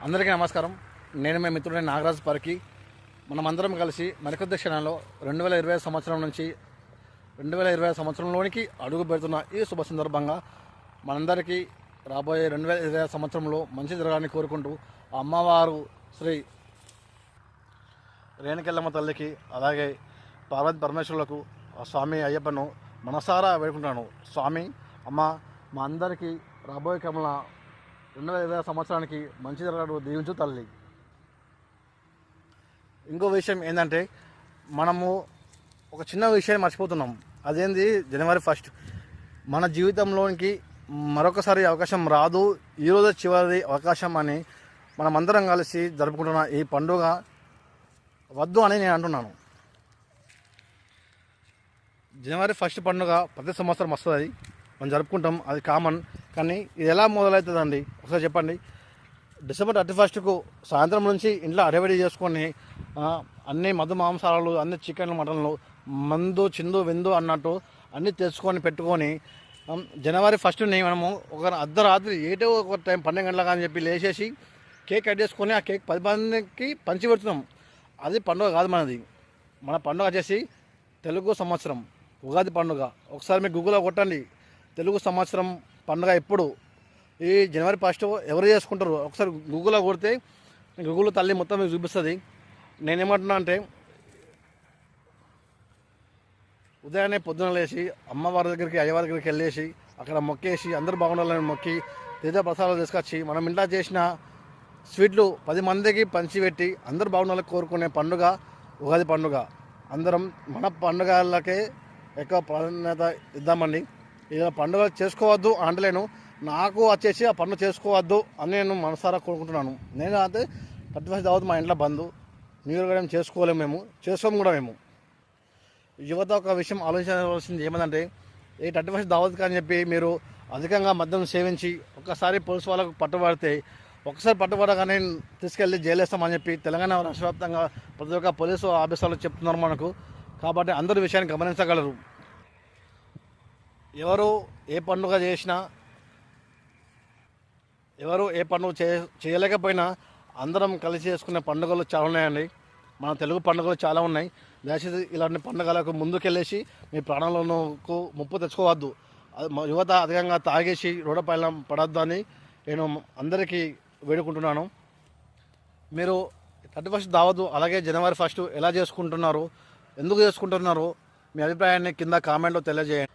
అందరికీ నమస్కారం. నేను మీ మిత్రుడైన నాగరాజ్ పరికి. మనమందరం కలిసి మరికొద్ది క్షణంలో 2020 సంవత్సరం నుంచి 2020 సంవత్సరంలోనికి అడుగు పెడుతున్న ఈ శుభ సందర్భంగా మనందరికీ రాబోయే 2020 సంవత్సరంలో మంచి జరగాలని కోరుకుంటూ ఆ అమ్మవారు శ్రీ రేణుకెళ్ళమ్మ తల్లికి అలాగే పార్వతి పరమేశ్వరులకు ఆ స్వామి అయ్యప్పను మనసారా వేడుకుంటున్నాను. స్వామి అమ్మ మా అందరికీ రాబోయే కాలంలో 2020 సంవత్సరానికి మంచి జరగడం దీవించు తల్లి. ఇంకో విషయం ఏంటంటే మనము ఒక చిన్న విషయాన్ని మర్చిపోతున్నాం. అదేంది జనవరి 1 మన జీవితంలోనికి మరొకసారి అవకాశం రాదు, ఈరోజు చివరి అవకాశం అని మనమందరం కలిసి జరుపుకుంటున్న ఈ పండుగ వద్దు అని నేను అంటున్నాను. జనవరి 1 పండుగ ప్రతి సంవత్సరం వస్తుంది, మనం జరుపుకుంటాం, అది కామన్. కానీ ఇది ఎలా మొదలవుతుందండి ఒకసారి చెప్పండి. డిసెంబర్ 31కు సాయంత్రం నుంచి ఇంట్లో అడవిడి చేసుకొని అన్ని మధు మాంసాలు, అన్ని చికెన్లు, మటన్లు, మందు చిందు విందు అన్నట్టు అన్నీ తెచ్చుకొని పెట్టుకొని జనవరి 1ని మనము ఒక అర్ధరాత్రి ఏటో ఒక టైం 12 గంటలకు అని చెప్పి లేచేసి కేక్ కట్ చేసుకొని ఆ కేక్ 10 మందికి పంచి పెడుతున్నాం. అది పండుగ కాదు మనది. మన పండుగ వచ్చేసి తెలుగు సంవత్సరం ఉగాది పండుగ. ఒకసారి మీరు గూగుల్లో కొట్టండి తెలుగు సంవత్సరం పండుగ ఎప్పుడు, ఈ జనవరి 1 ఎవరు చేసుకుంటారు ఒకసారి గూగుల్లో కొడితే గూగుల్ తల్లి మొత్తం మీకు చూపిస్తుంది. నేనేమంటున్నా అంటే ఉదయాన్నే పొద్దున లేచి అమ్మవారి దగ్గరికి అయ్యవారి దగ్గరికి వెళ్ళేసి అక్కడ మొక్కేసి అందరూ బాగుండాలని మొక్కి తీర్థ ప్రసాదాలు తీసుకొచ్చి మనం ఇంట్లో చేసిన స్వీట్లు 10 మందికి పంచిపెట్టి అందరూ బాగుండాలని కోరుకునే పండుగ ఉగాది పండుగ. అందరం మన పండుగలకే ఎక్కువ ప్రాధాన్యత ఇద్దామండి. ఇలా పండుగ చేసుకోవద్దు అంటలేను, నాకు వచ్చేసి ఆ పండుగ చేసుకోవద్దు అని నేను మనసారా కోరుకుంటున్నాను. నేను అయితే 31 దావత్ మా ఇంట్లో బంధు, న్యూ ఇయర్ కూడా చేసుకోలేము, మేము చేసుకోము కూడా. మేము యువత ఒక విషయం ఆలోచించవలసింది ఏమంటే ఈ 31 దావత్ అని చెప్పి మీరు అధికంగా మద్యం సేవించి ఒక్కసారి పోలీసు వాళ్ళకు పట్టుబడితే ఒకసారి పట్టుబడగానే తీసుకెళ్ళి జైలేస్తామని చెప్పి తెలంగాణ రాష్ట్ర వ్యాప్తంగా ప్రతి ఒక్క పోలీసు ఆఫీసర్లు చెప్తున్నారు మనకు. కాబట్టి అందరి విషయాన్ని గమనించగలరు. ఎవరు ఏ పండుగ చేసినా, ఎవరు ఏ పండుగ చేయలేకపోయినా అందరం కలిసి చేసుకునే పండుగలు చాలా ఉన్నాయండి. మన తెలుగు పండుగలు చాలా ఉన్నాయి. దయచేసి ఇలాంటి పండుగలకు ముందుకెళ్ళేసి మీ ప్రాణాలకు ముప్పు తెచ్చుకోవద్దు. యువత అధికంగా తాగేసి రోడ్డుపైన పడద్దు అని నేను అందరికీ వేడుకుంటున్నాను. మీరు 31 దావతు అలాగే జనవరి 1 ఎలా చేసుకుంటున్నారు, ఎందుకు చేసుకుంటున్నారు, మీ అభిప్రాయాన్ని కింద కామెంట్లో తెలియజేయండి.